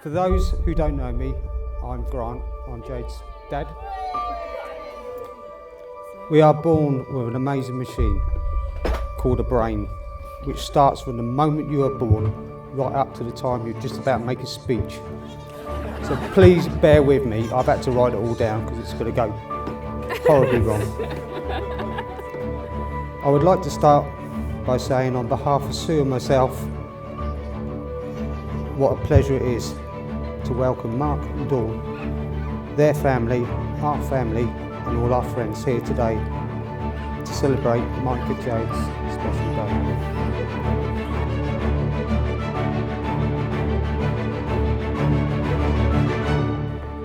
For those who don't know me, I'm Grant, I'm Jade's dad. We are born with an amazing machine called a brain, which starts from the moment you are born right up to the time you just about make a speech. So please bear with me, I've had to write it all down because it's going to go horribly wrong. I would like to start by saying on behalf of Sue and myself, what a pleasure it is to welcome Mark and Dawn, their family, our family and all our friends here today to celebrate Mike and Jade's special day.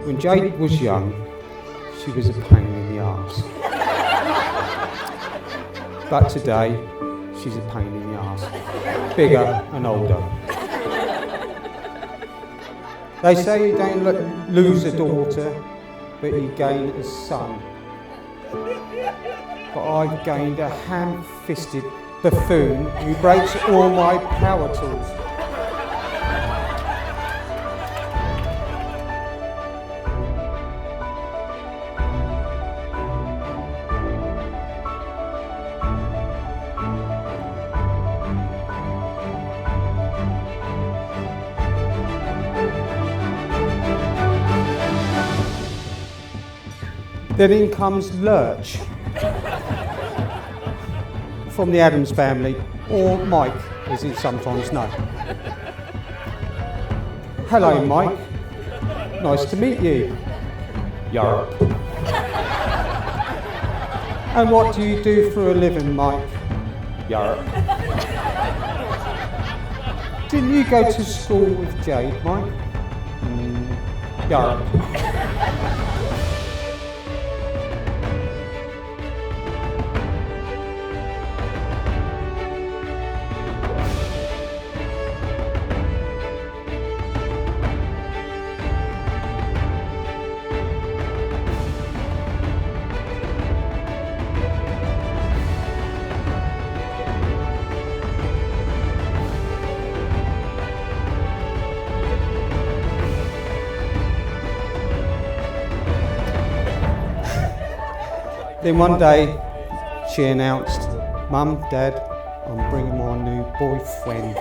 When Jade was young, she was a pain in the arse. But today, she's a pain in the arse, bigger and older. They say you don't lose a daughter, but you gain a son. But I've gained a ham-fisted buffoon who breaks all my power tools. Then in comes Lurch from the Adams family, or Mike as he's sometimes known. Hello Mike, nice to meet you. Yarp. And what do you do for a living, Mike? Yarp. Didn't you go to school with Jade, Mike? Yarp. Then one day, she announced, Mum, Dad, I'm bringing my new boyfriend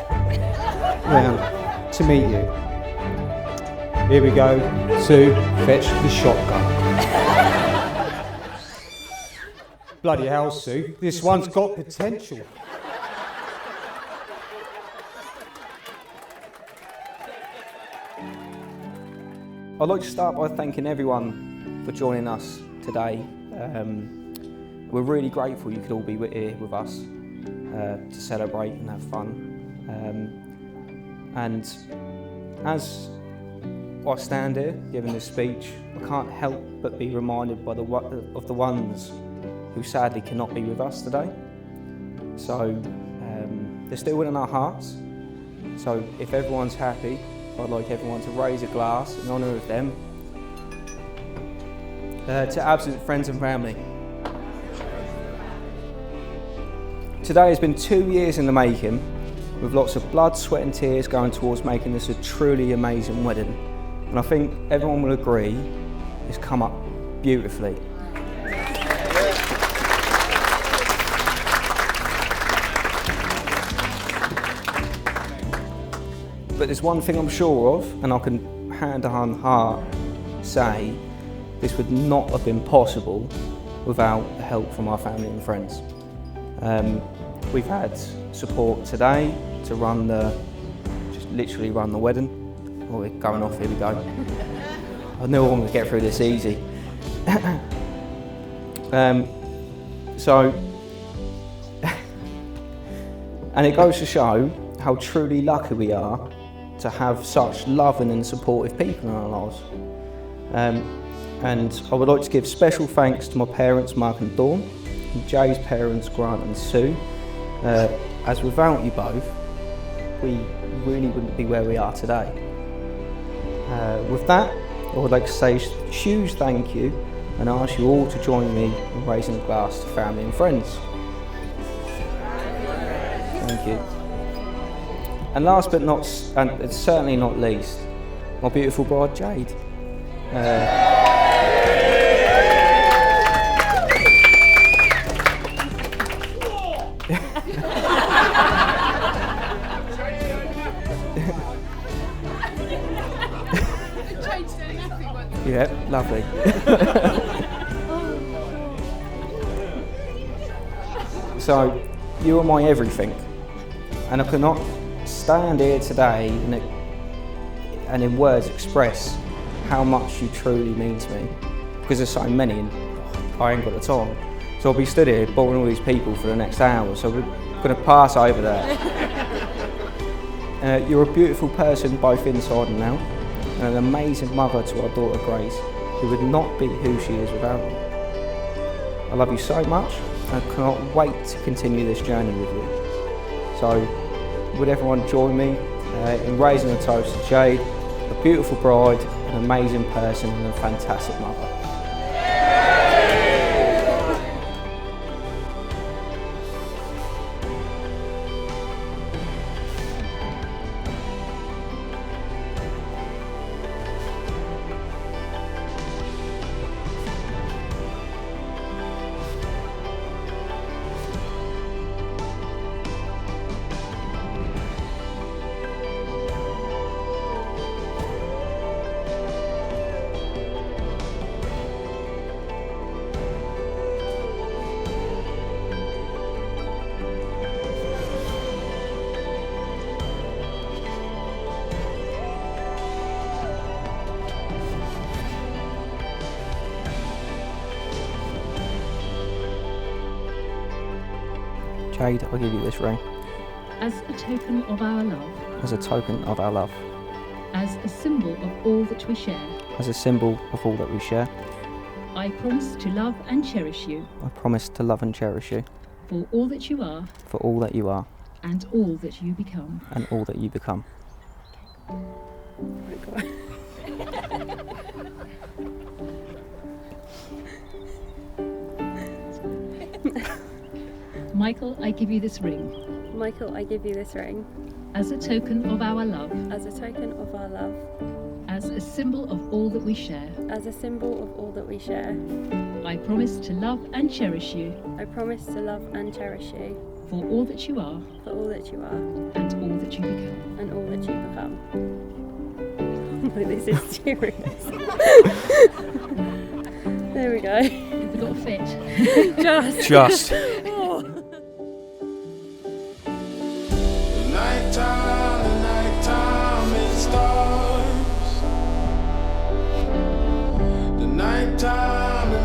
round to meet you. Here we go, Sue, fetch the shotgun. Bloody hell, Sue, this one's got potential. I'd like to start by thanking everyone for joining us today. We're really grateful you could all be here with us to celebrate and have fun. And as I stand here giving this speech, I can't help but be reminded of the ones who sadly cannot be with us today. So they're still in our hearts. So if everyone's happy, I'd like everyone to raise a glass in honour of them. To absent friends and family. Today has been 2 years in the making, with lots of blood, sweat and tears going towards making this a truly amazing wedding. And I think everyone will agree it's come up beautifully. But there's one thing I'm sure of, and I can hand on heart say, this would not have been possible without the help from our family and friends. We've had support today to just literally run the wedding. Oh, we're going off, here we go. I knew I wanted to get through this easy. And it goes to show how truly lucky we are to have such loving and supportive people in our lives. And I would like to give special thanks to my parents, Mark and Dawn, and Jay's parents, Grant and Sue, as without you both, we really wouldn't be where we are today. With that, I would like to say a huge thank you and ask you all to join me in raising a glass to family and friends. Thank you. And last but not, and certainly not least, my beautiful bride Jade. Yeah, lovely. So, you are my everything, and I cannot stand here today and in words express how much you truly mean to me, because there's so many and I ain't got the time. So I'll be stood here boring all these people for the next hour, so we're going to pass over that. You're a beautiful person both inside and out, and an amazing mother to our daughter Grace, who would not be who she is without you. I love you so much, and I cannot wait to continue this journey with you. So, would everyone join me in raising a toast to Jade, a beautiful bride, an amazing person, and a fantastic mother. Jade, I'll give you this ring. As a token of our love. As a token of our love. As a symbol of all that we share. As a symbol of all that we share. I promise to love and cherish you. I promise to love and cherish you. For all that you are. For all that you are. And all that you become. And all that you become. Michael, I give you this ring. Michael, I give you this ring. As a token of our love. As a token of our love. As a symbol of all that we share. As a symbol of all that we share. I promise to love and cherish you. I promise to love and cherish you. For all that you are. For all that you are. And all that you become. And all that you become. Oh, this is serious. There we go. You've got a fit. Just. Nighttime it starts. The nighttime it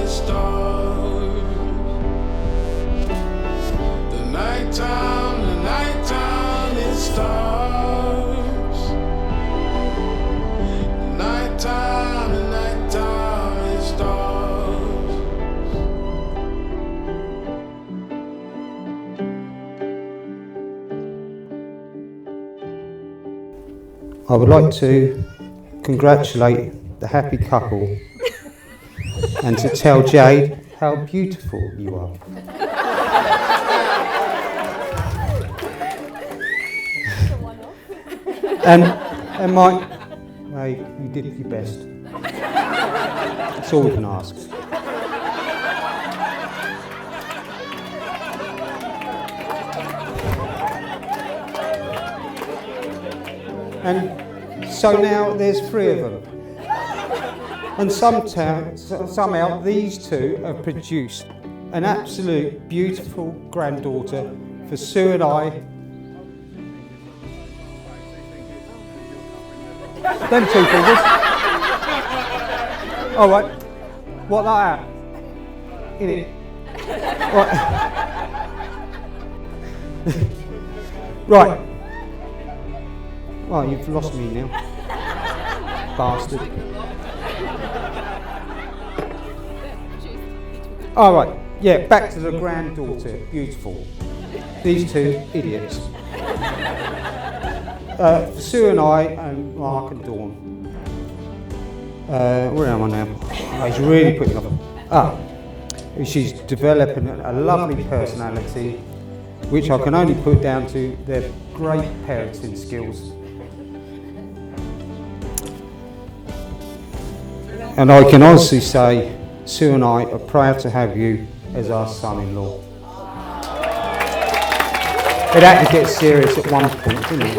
starts. The nighttime it starts. The nighttime it starts. I would like to congratulate the happy couple and to tell Jade how beautiful you are. And Mike, hey, you did your best. That's all we can ask. And so now there's 3 of them. And somehow these two have produced an absolute beautiful granddaughter for Sue and I. Them 2 fingers. All right. What like that? In it. Right. Right. Oh, you've lost me now. Bastard. All right. Yeah, back to the granddaughter. Beautiful. These 2 idiots. Sue and I, and Mark and Dawn. Where am I now? Oh, he's really putting off. She's developing a lovely personality, which I can only put down to their great parenting skills. And I can honestly say, Sue and I are proud to have you as our son-in-law. It had to get serious at one point, didn't it?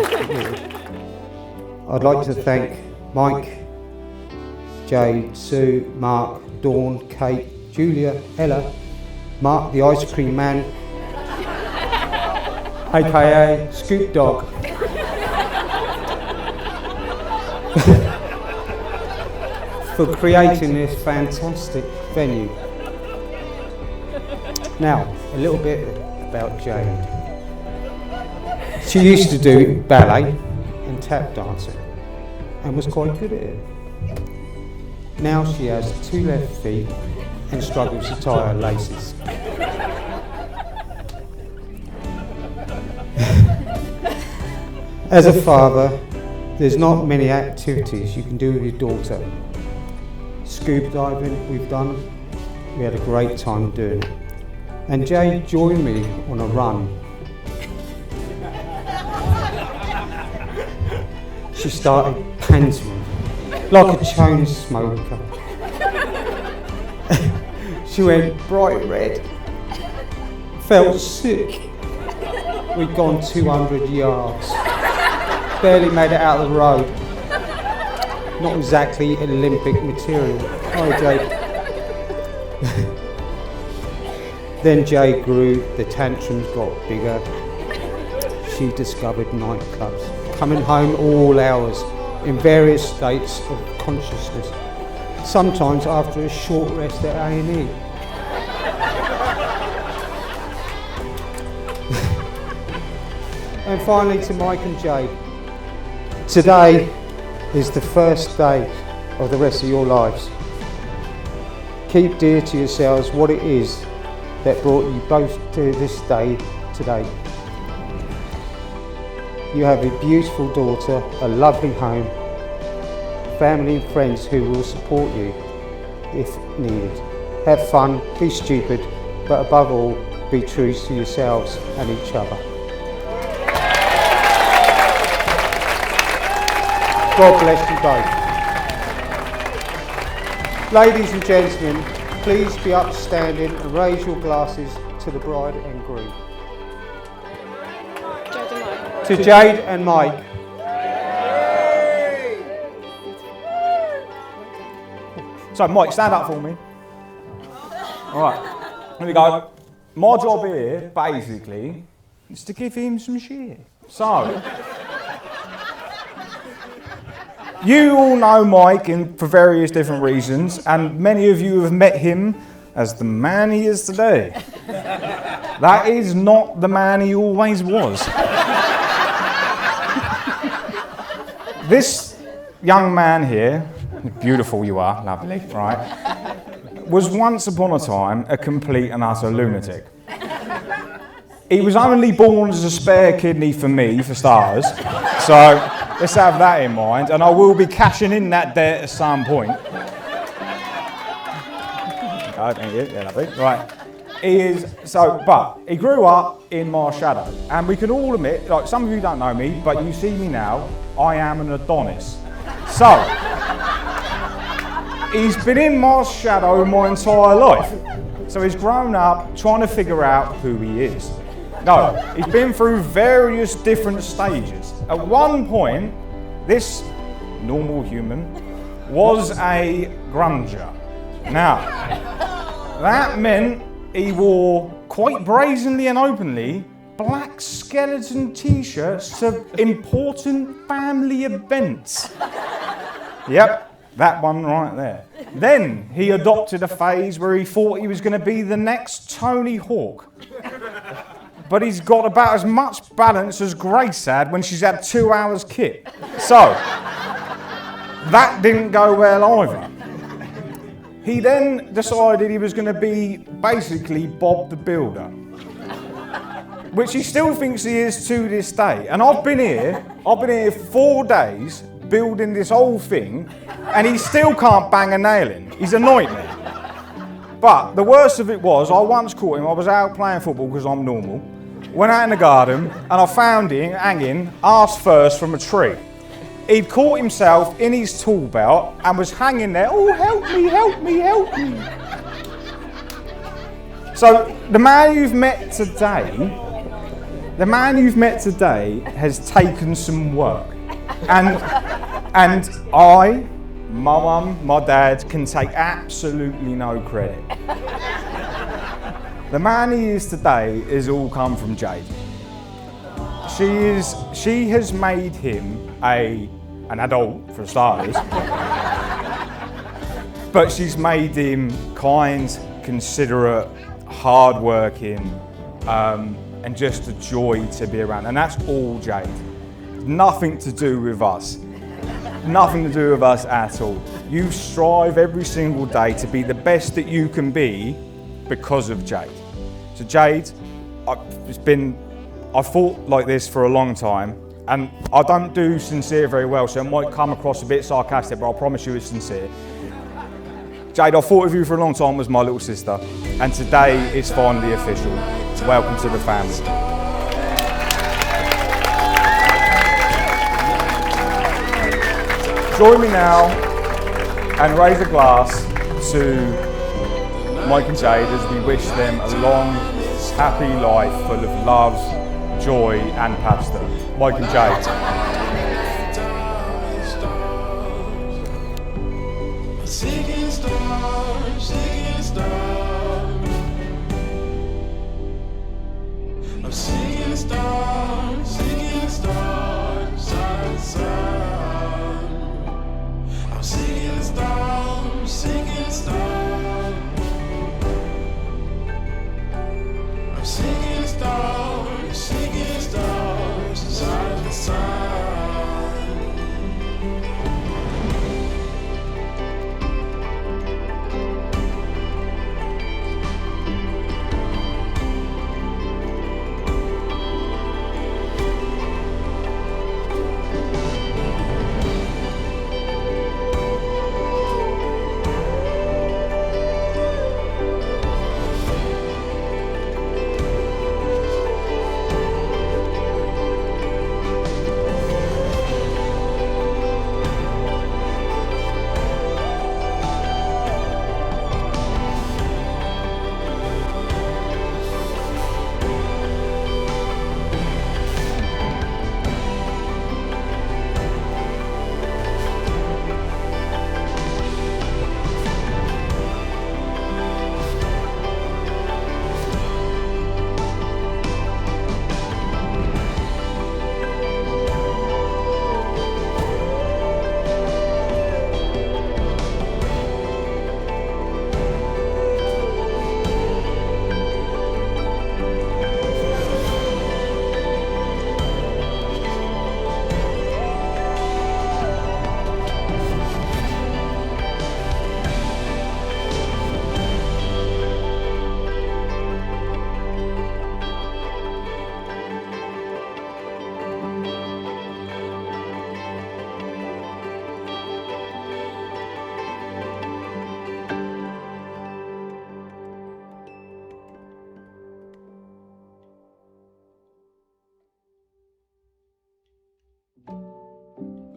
I'd like to thank Mike, Jade, Sue, Mark, Dawn, Kate, Julia, Ella, Mark the ice cream man, aka Scoop Dog, for creating this fantastic venue. Now, a little bit about Jade. She used to do ballet and tap dancing and was quite good at it. Now she has 2 left feet and struggles to tie her laces. As a father, there's not many activities you can do with your daughter. Scuba diving we've done, we had a great time doing it. And Jade joined me on a run. She started panting like a chain smoker. She went bright red, felt sick. We'd gone 200 yards, barely made it out of the road. Not exactly Olympic material. Oh, Jade. Then Jade grew, the tantrums got bigger. She discovered nightclubs, coming home all hours in various states of consciousness, sometimes after a short rest at A&E. And finally to Mike and Jade. Today is the first day of the rest of your lives. Keep dear to yourselves what it is that brought you both to this day today. You have a beautiful daughter, a lovely home, family and friends who will support you if needed. Have fun, be stupid, but above all, be true to yourselves and each other. God bless you both. Ladies and gentlemen, please be upstanding and raise your glasses to the bride and groom. To Jade and Mike. So, Mike, stand up for me. All right, here we go. My job here, basically, is to give him some shit. So, you all know Mike for various different reasons, and many of you have met him as the man he is today. That is not the man he always was. This young man here, beautiful you are, lovely, right, was once upon a time a complete and utter lunatic. He was only born as a spare kidney for me, for starters, so let's have that in mind, and I will be cashing in that debt at some point. Oh, thank you, yeah, lovely, right. But he grew up in my shadow, and we can all admit, like some of you don't know me, but you see me now, I am an Adonis. So, he's been in my shadow my entire life. So he's grown up trying to figure out who he is. No, he's been through various different stages. At one point, this normal human was a grunger. Now, that meant he wore quite brazenly and openly black skeleton t-shirts to important family events. Yep, that one right there. Then he adopted a phase where he thought he was going to be the next Tony Hawk. But he's got about as much balance as Grace had when she's had 2 hours kit. So, that didn't go well either. He then decided he was going to be basically Bob the Builder, which he still thinks he is to this day. And I've been here 4 days building this whole thing, and he still can't bang a nail in. He's a nightmare. But the worst of it was, I once caught him, I was out playing football because I'm normal, went out in the garden, and I found him hanging arse first from a tree. He'd caught himself in his tool belt and was hanging there, oh, help me, help me, help me. So the man you've met today has taken some work. And I, my mum, my dad can take absolutely no credit. The man he is today has all come from Jade. She has made him an adult, for starters. But she's made him kind, considerate, hard-working, and just a joy to be around. And that's all Jade. Nothing to do with us. Nothing to do with us at all. You strive every single day to be the best that you can be because of Jade. So Jade, I've thought like this for a long time, and I don't do sincere very well, so it might come across a bit sarcastic, but I promise you it's sincere. Jade, I've thought of you for a long time as my little sister, and today it's finally official. Welcome to the family. Join me now and raise a glass to Mike and Jade as we wish them a long, happy life full of love, joy and pasta. Mike and Jade. Singing stars, singing stars. I'm singing stars, side to side. I'm singing stars, singing stars. I'm singing stars, side to side.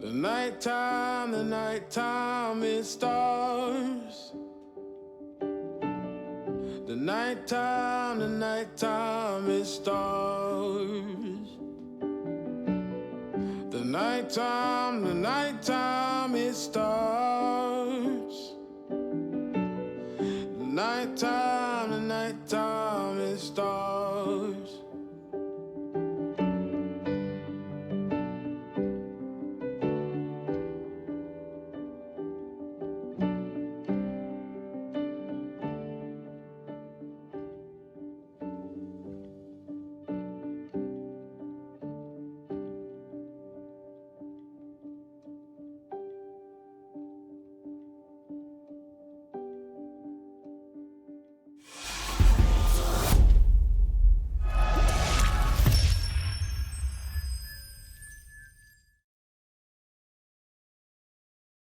The nighttime, it stars. The nighttime, it stars. The nighttime, it starts. The nighttime.